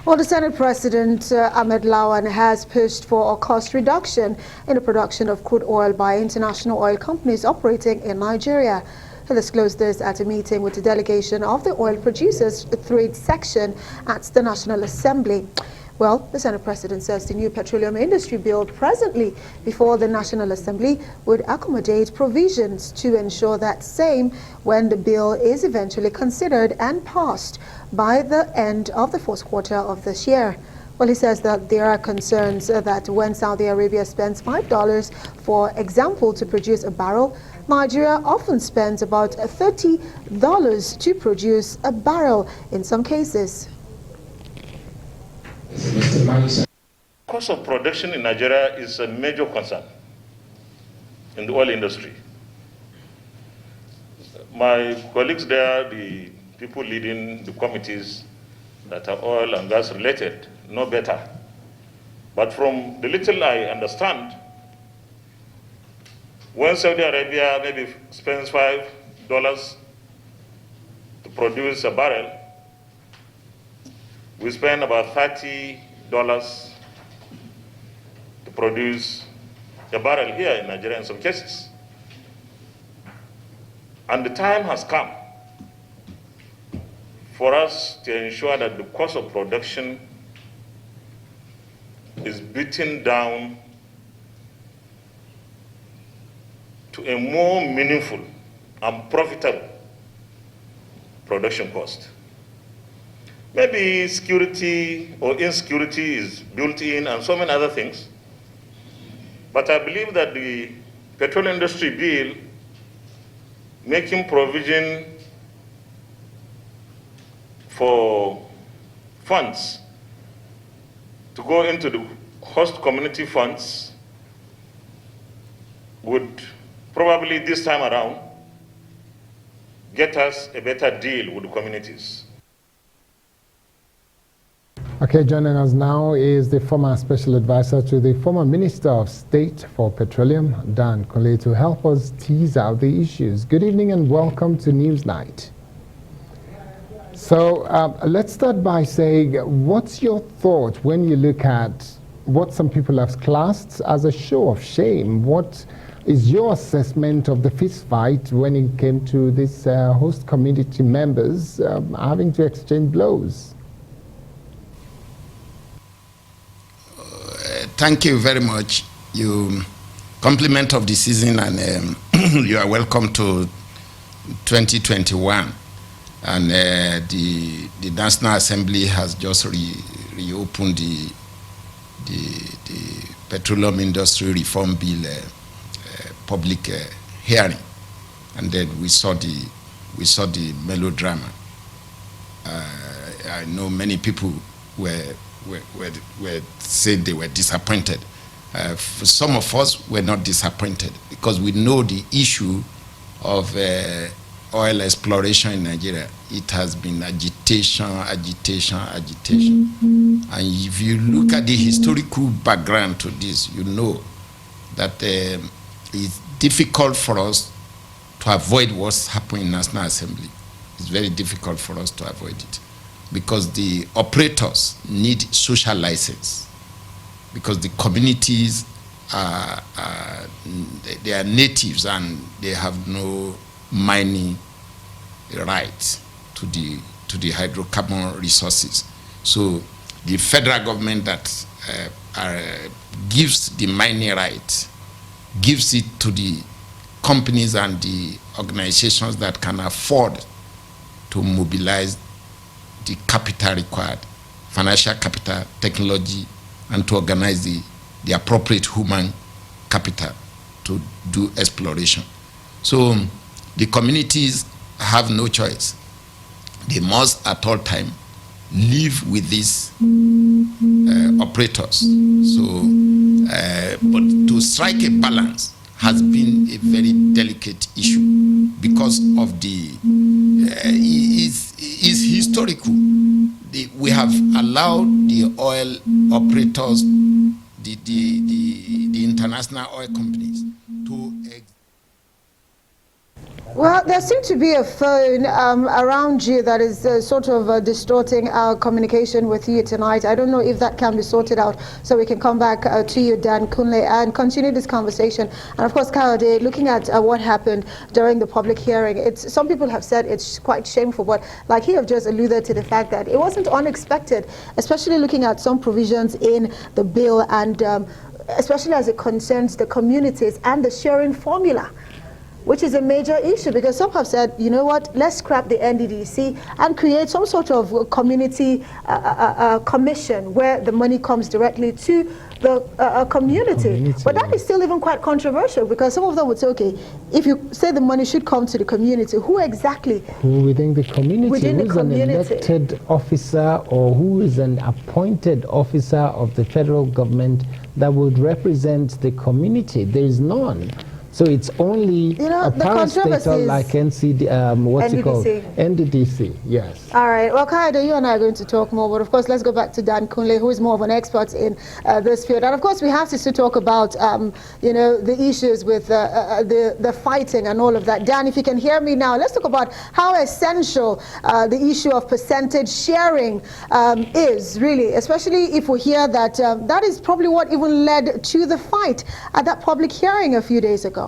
Well, the Senate President Ahmed Lawan has pushed for a cost reduction in the production of crude oil by international oil companies operating in Nigeria. He disclosed this at a meeting with the delegation of the oil producers trade section at the National Assembly. Well, the Senate President says the new Petroleum Industry Bill presently before the National Assembly would accommodate provisions to ensure that same when the bill is eventually considered and passed by the end of the fourth quarter of this year. Well, he says that there are concerns that when Saudi Arabia spends $5, for example, to produce a barrel, Nigeria often spends about $30 to produce a barrel in some cases. Cost of production in Nigeria is a major concern in the oil industry. My colleagues there, the people leading the committees that are oil and gas related, know better. But from the little I understand, when Saudi Arabia maybe spends $5 to produce a barrel, we spend about $30 to produce a barrel here in Nigeria in some cases. And the time has come for us to ensure that the cost of production is beaten down to a more meaningful and profitable production cost. Maybe security or insecurity is built in and so many other things. But I believe that the Petroleum Industry Bill, making provision for funds to go into the host community funds, would probably this time around get us a better deal with the communities. Okay, joining us now is the former special advisor to the former Minister of State for Petroleum, Kunle, to help us tease out the issues. Good evening and welcome to Newsnight. So let's start by saying, what's your thought when you look at what some people have classed as a show of shame? What is your assessment of the fist fight when it came to this host community members having to exchange blows? Thank you very much. You compliment of the season, and you are welcome to 2021. And the National Assembly has just reopened the Petroleum Industry Reform Bill public hearing, and then we saw the melodrama. I know many people were saying they were disappointed. For some of us, we're not disappointed because we know the issue of oil exploration in Nigeria. It has been agitation. And if you look at the historical background to this, you know that it's difficult for us to avoid what's happening in National Assembly. It's very difficult for us to avoid it, because the operators need social license, because the communities they are natives and they have no mining rights to the hydrocarbon resources. So the federal government that gives the mining rights gives it to the companies and the organizations that can afford to mobilize the capital required, financial capital, technology, and to organize the appropriate human capital to do exploration. So the communities have no choice. They must at all time live with these operators. So, but to strike a balance has been a very delicate issue because of the is historical. We have allowed the oil operators, the international oil companies, to Well, there seems to be a phone around you that is sort of distorting our communication with you tonight. I don't know if that can be sorted out so we can come back to you, Dan Kunle, and continue this conversation. And of course, Kayode, looking at what happened during the public hearing, some people have said it's quite shameful, but like you have just alluded to the fact that it wasn't unexpected, especially looking at some provisions in the bill and especially as it concerns the communities and the sharing formula, which is a major issue, because some have said, you know what, let's scrap the NDDC and create some sort of community commission where the money comes directly to the community. But that is still even quite controversial, because some of them would say, okay, if you say the money should come to the community, who exactly? Who within the community? Within who's the community. An elected officer, or who is an appointed officer of the federal government that would represent the community? There is none. So it's only a parastatal like NDDC, yes. All right. Well, Kayode, you and I are going to talk more, but of course, let's go back to Dan Kunle, who is more of an expert in this field. And of course, we have to talk about, the issues with the fighting and all of that. Dan, if you can hear me now, let's talk about how essential the issue of percentage sharing is, really, especially if we hear that that is probably what even led to the fight at that public hearing a few days ago.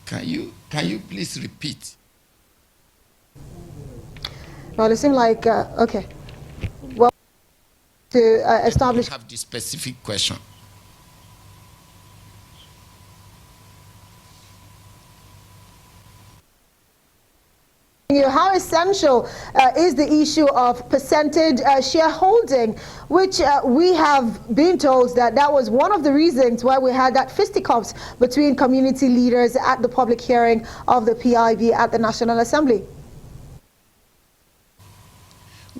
Can you please repeat? Well, it seemed like okay. Well, to establish. Have the specific question. How essential is the issue of percentage shareholding, which we have been told that was one of the reasons why we had that fisticuffs between community leaders at the public hearing of the PIB at the National Assembly?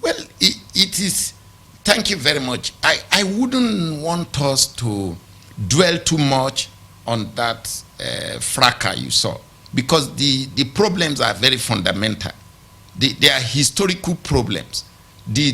Well, it is. Thank you very much. I wouldn't want us to dwell too much on that fracas you saw, because the problems are very fundamental. They are historical problems. The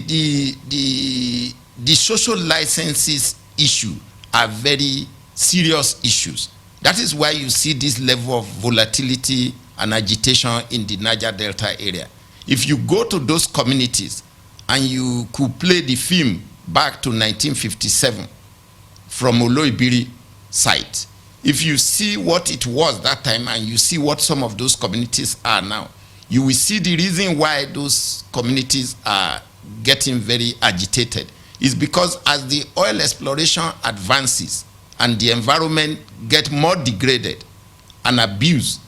social licenses issue are very serious issues. That is why you see this level of volatility and agitation in the Niger Delta area. If you go to those communities and you could play the film back to 1957 from Oloibiri site, if you see what it was that time and you see what some of those communities are now, you will see the reason why those communities are getting very agitated. Is because as the oil exploration advances and the environment get more degraded and abused,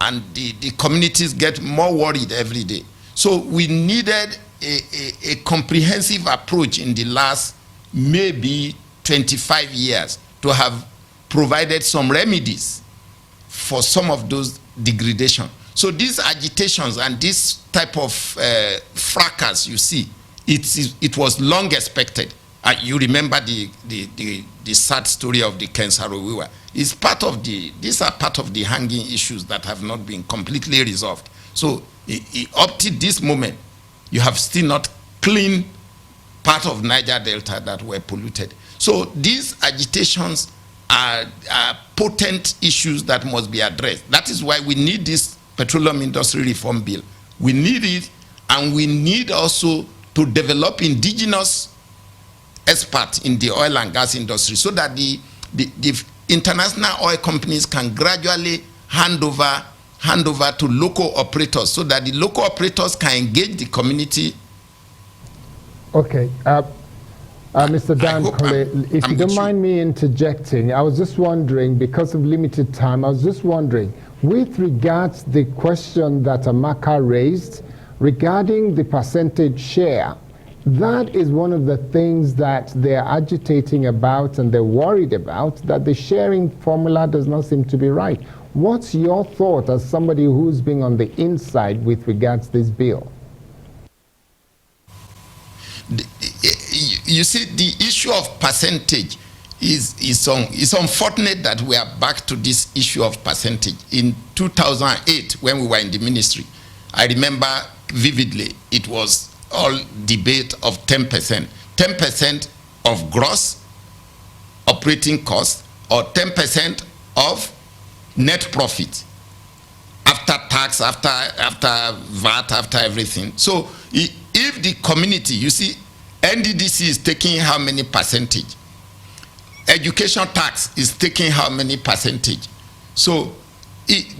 and the communities get more worried every day. So we needed a comprehensive approach in the last maybe 25 years to have provided some remedies for some of those degradation. So these agitations and this type of fracas you see, it was long expected. You remember the sad story of the Kensarowiwa. These are part of the hanging issues that have not been completely resolved. So up to this moment, you have still not cleaned part of Niger Delta that were polluted. So these agitations are potent issues that must be addressed. That is why we need this Petroleum Industry Reform Bill. We need it, and we need also to develop indigenous experts in the oil and gas industry, so that the international oil companies can gradually hand over to local operators, so that the local operators can engage the community. Okay. Mr. Dan Kunle, if you don't mind me interjecting, I was just wondering, because of limited time, I was just wondering, with regards to the question that Amaka raised regarding the percentage share, that is one of the things that they're agitating about and they're worried about, that the sharing formula does not seem to be right. What's your thought as somebody who's been on the inside with regards to this bill? You see, the issue of percentage is unfortunate that we are back to this issue of percentage. In 2008, when we were in the ministry, I remember vividly, it was all debate of 10%. 10% of gross operating costs, or 10% of net profit after tax, after VAT, after everything. So if the community, you see, NDDC is taking how many percentage? Education tax is taking how many percentage? So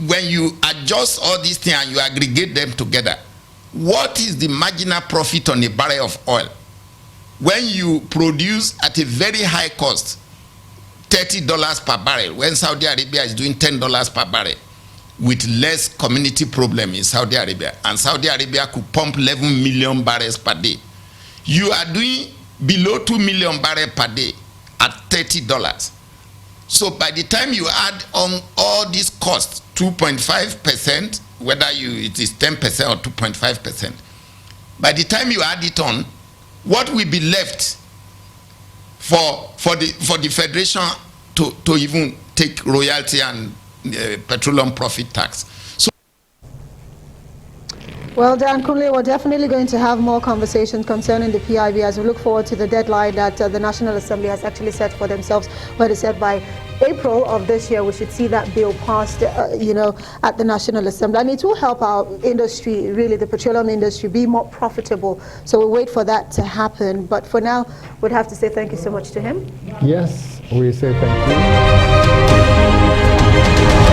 when you adjust all these things and you aggregate them together, what is the marginal profit on a barrel of oil? When you produce at a very high cost, $30 per barrel, when Saudi Arabia is doing $10 per barrel, with less community problem in Saudi Arabia, and Saudi Arabia could pump 11 million barrels per day. You are doing below 2 million barrels per day at $30. So by the time you add on all these costs, 2.5%, whether it is 10% or 2.5%, by the time you add it on, what will be left for the federation to even take royalty and petroleum profit tax? Well, Dan Kunle, we're definitely going to have more conversations concerning the PIB as we look forward to the deadline that the National Assembly has actually set for themselves, where they said by April of this year we should see that bill passed, at the National Assembly. And it will help our industry, really, the petroleum industry, be more profitable. So we'll wait for that to happen. But for now, we'd have to say thank you so much to him. Yes, we say thank you.